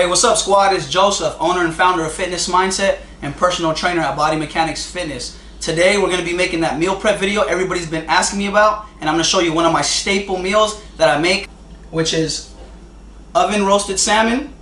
what's up, squad? It's Joseph, owner and founder of Fitness Mindset and personal trainer at Body Mechanics Fitness. Today we're going to be making that meal prep video everybody's been asking me about, and I'm going to show you one of my staple meals that I make, which is oven roasted salmon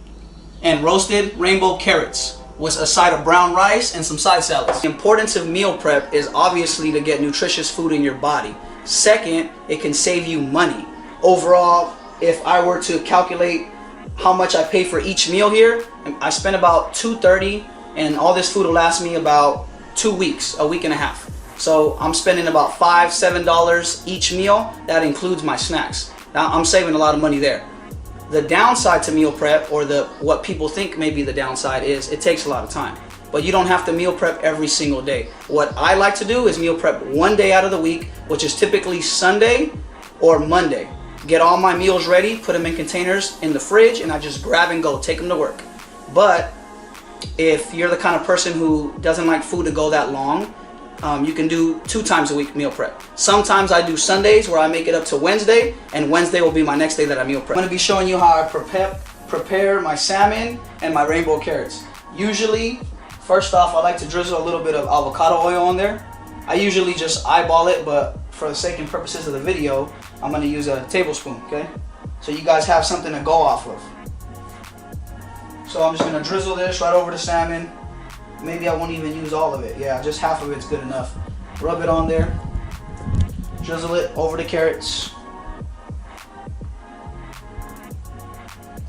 and roasted rainbow carrots with a side of brown rice and some side salads. The importance of meal prep is obviously to get nutritious food in your body. Second, it can save you money. Overall, if I were to calculate how much I pay for each meal here, I spend about $230, and all this food will last me about 2 weeks, a week and a half. So I'm spending about $5, $7 each meal. That includes my snacks. Now I'm saving a lot of money there. The downside to meal prep, or what people think may be the downside, is it takes a lot of time. But you don't have to meal prep every single day. What I like to do is meal prep one day out of the week, which is typically Sunday or Monday. Get all my meals ready, put them in containers in the fridge, and I just grab and go, take them to work. But if you're the kind of person who doesn't like food to go that long, you can do 2 times a week meal prep. Sometimes I do Sundays where I make it up to Wednesday, and Wednesday will be my next day that I meal prep. I'm going to be showing you how I prepare my salmon and my rainbow carrots. Usually, first off, I like to drizzle a little bit of avocado oil on there. I usually just eyeball it, but for the sake and purposes of the video, I'm going to use a tablespoon, okay? So you guys have something to go off of. So I'm just going to drizzle this right over the salmon. Maybe I won't even use all of it. Yeah, just half of it's good enough. Rub it on there. Drizzle it over the carrots.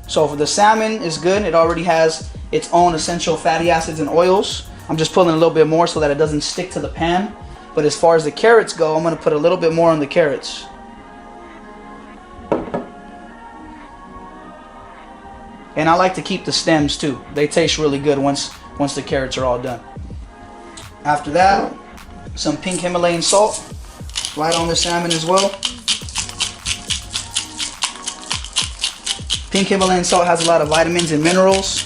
So for the salmon is good. It already has its own essential fatty acids and oils. I'm just pulling a little bit more so that it doesn't stick to the pan. But as far as the carrots go, I'm going to put a little bit more on the carrots. And I like to keep the stems too. They taste really good once the carrots are all done. After that, some pink Himalayan salt right on the salmon as well. Pink Himalayan salt has a lot of vitamins and minerals.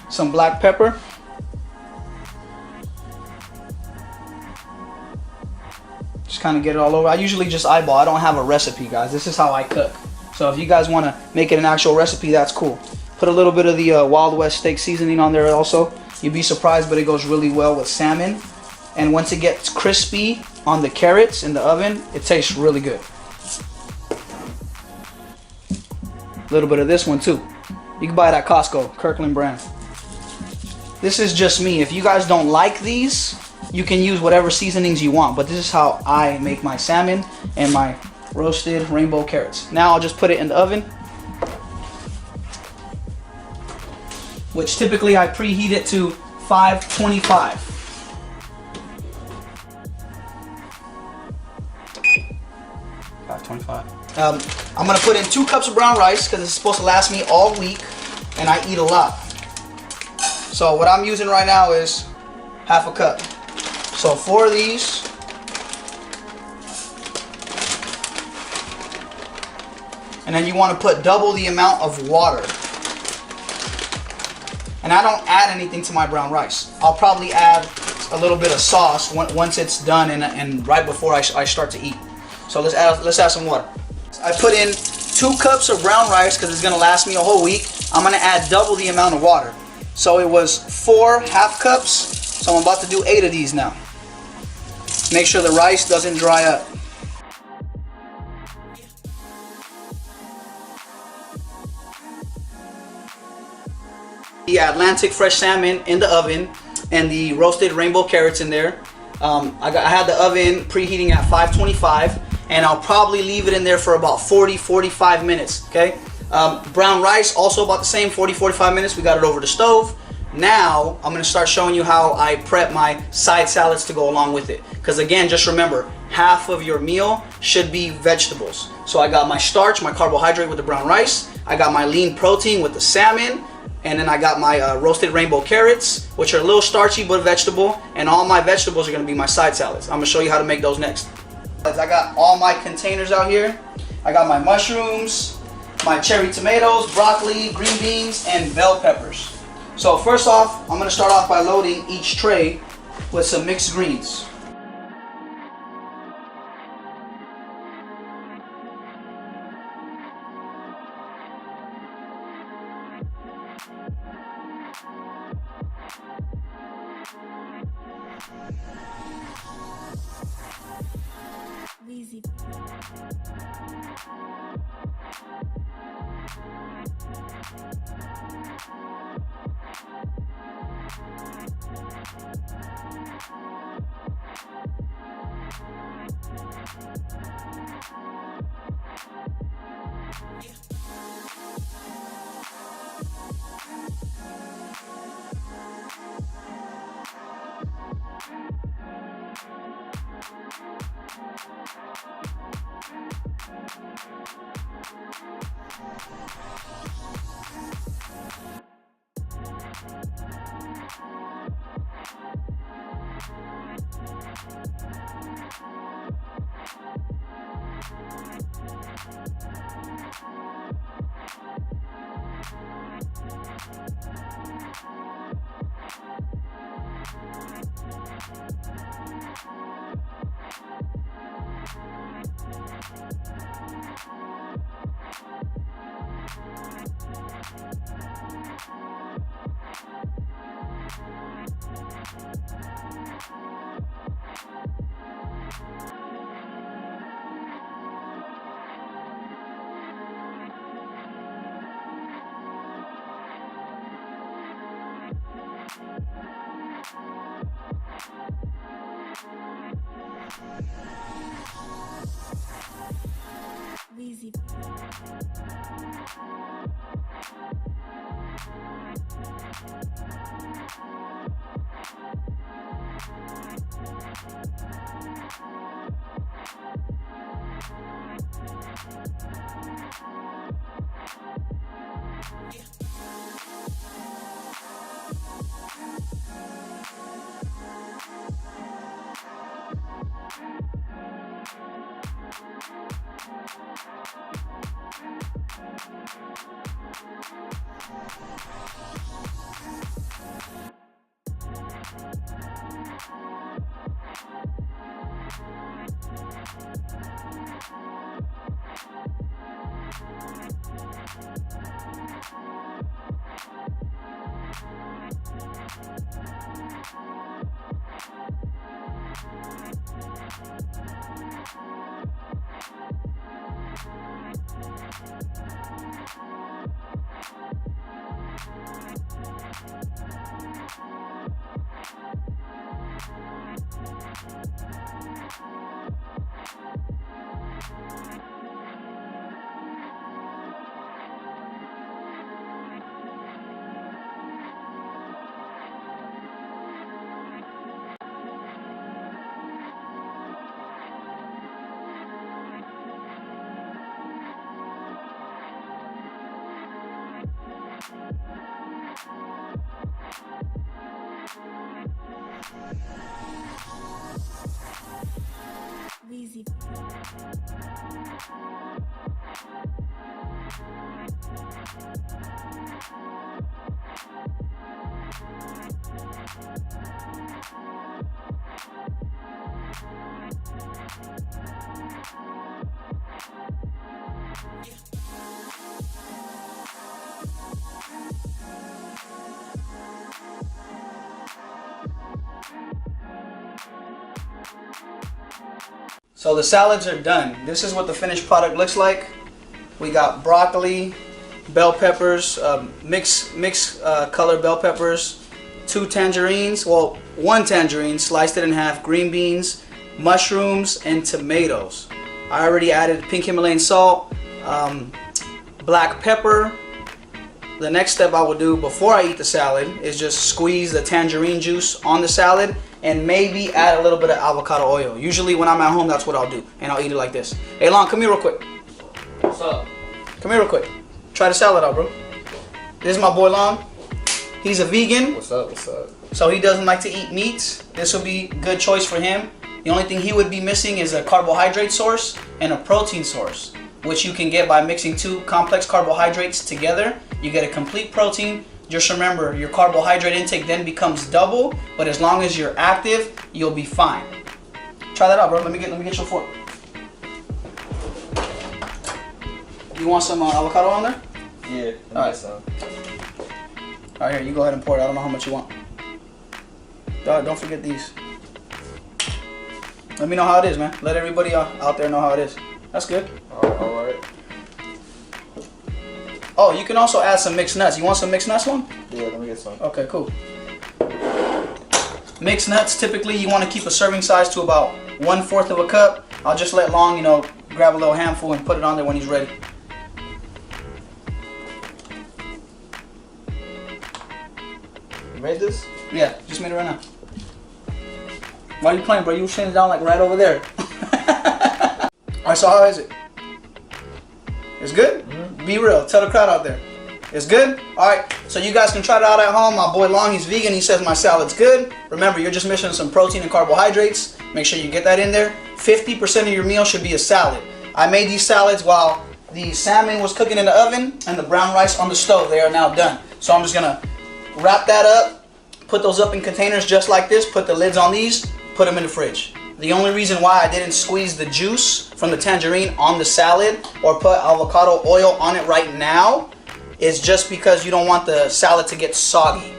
Some black pepper. Just kind of get it all over. I usually just eyeball. I don't have a recipe, guys. This is how I cook. So if you guys want to make it an actual recipe, that's cool. Put a little bit of the Wild West steak seasoning on there also. You'd be surprised, but it goes really well with salmon. And once it gets crispy on the carrots in the oven, it tastes really good. A little bit of this one too. You can buy it at Costco, Kirkland brand. This is just me. If you guys don't like these, you can use whatever seasonings you want, but this is how I make my salmon and my roasted rainbow carrots. Now I'll just put it in the oven, which typically I preheat it to 525. I'm gonna put in 2 cups of brown rice because it's supposed to last me all week, and I eat a lot. So what I'm using right now is half a cup. So 4 of these. And then you want to put double the amount of water. And I don't add anything to my brown rice. I'll probably add a little bit of sauce once it's done and right before I start to eat. So let's add some water. I put in 2 cups of brown rice because it's going to last me a whole week. I'm going to add double the amount of water. So it was 4 half cups. So I'm about to do 8 of these now. Make sure the rice doesn't dry up. The Atlantic fresh salmon in the oven and the roasted rainbow carrots in there. I had the oven preheating at 525, and I'll probably leave it in there for about 40-45 minutes. Okay. Brown rice also about the same, 40-45 minutes. We got it over the stove. Now I'm going to start showing you how I prep my side salads to go along with it. Because again, just remember, half of your meal should be vegetables. So I got my starch, my carbohydrate with the brown rice. I got my lean protein with the salmon. And then I got my roasted rainbow carrots, which are a little starchy but vegetable. And all my vegetables are going to be my side salads. I'm going to show you how to make those next. I got all my containers out here. I got my mushrooms, my cherry tomatoes, broccoli, green beans, and bell peppers. So first off, I'm going to start off by loading each tray with some mixed greens. Weezy. Weezy. Weezy. So the salads are done. This is what the finished product looks like. We got broccoli, bell peppers, mixed color bell peppers, 2 tangerines, well, 1 tangerine, sliced it in half, green beans, mushrooms, and tomatoes. I already added pink Himalayan salt, black pepper. The next step I will do before I eat the salad is just squeeze the tangerine juice on the salad and maybe add a little bit of avocado oil. Usually when I'm at home, that's what I'll do, and I'll eat it like this. Hey Lon, come here real quick. What's up? Come here real quick. Try the salad out, bro. This is my boy Lon. He's a vegan. What's up? What's up? So he doesn't like to eat meats. This will be a good choice for him. The only thing he would be missing is a carbohydrate source and a protein source, which you can get by mixing 2 complex carbohydrates together. You get a complete protein. Just remember, your carbohydrate intake then becomes double, but as long as you're active, you'll be fine. Try that out, bro. Let me get your fork. You want some avocado on there? Yeah. Alright. Alright, here, you go ahead and pour it. I don't know how much you want. Don't forget these. Let me know how it is, man. Let everybody out there know how it is. That's good. All right. Oh, you can also add some mixed nuts. You want some mixed nuts, one? Yeah, let me get some. Okay, cool. Mixed nuts, typically you want to keep a serving size to about 1/4 of a cup. I'll just let Long, grab a little handful and put it on there when he's ready. You made this? Yeah, just made it right now. Why are you playing, bro? You were sitting down like right over there. Alright, so how is it? It's good? Mm-hmm. Be real. Tell the crowd out there. It's good? Alright, so you guys can try it out at home. My boy Long, he's vegan. He says my salad's good. Remember, you're just missing some protein and carbohydrates. Make sure you get that in there. 50% of your meal should be a salad. I made these salads while the salmon was cooking in the oven and the brown rice on the stove. They are now done. So I'm just going to wrap that up, put those up in containers just like this, put the lids on these, put them in the fridge. The only reason why I didn't squeeze the juice from the tangerine on the salad or put avocado oil on it right now is just because you don't want the salad to get soggy.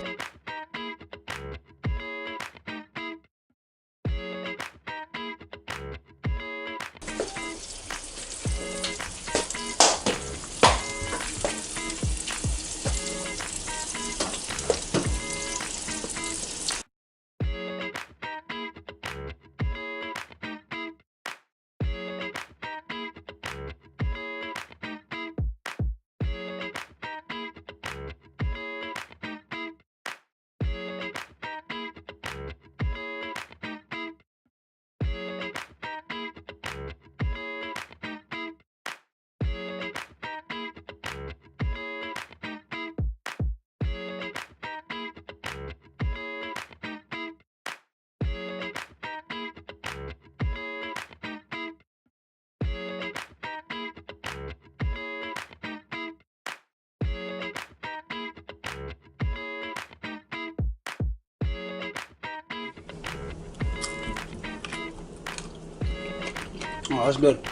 Oh, that's good.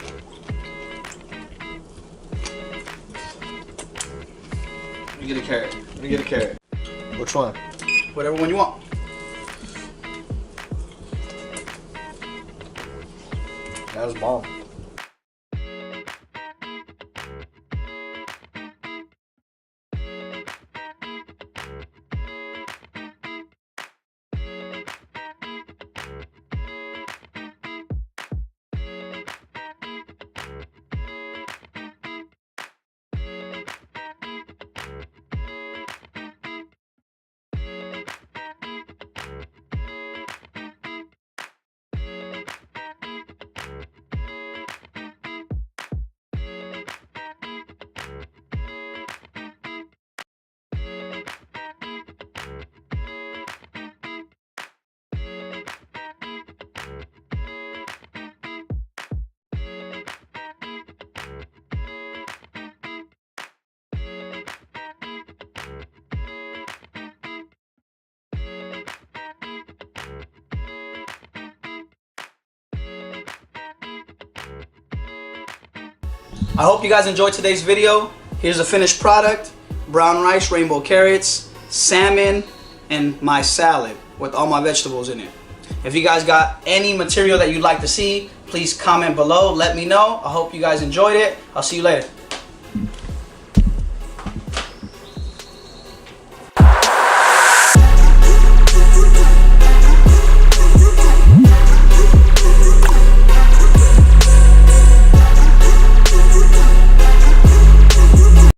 Let me get a carrot. Let me get a carrot. Which one? Whatever one you want. That was bomb. I hope you guys enjoyed today's video. Here's the finished product: brown rice, rainbow carrots, salmon, and my salad with all my vegetables in it. If you guys got any material that you'd like to see, please comment below. Let me know. I hope you guys enjoyed it. I'll see you later.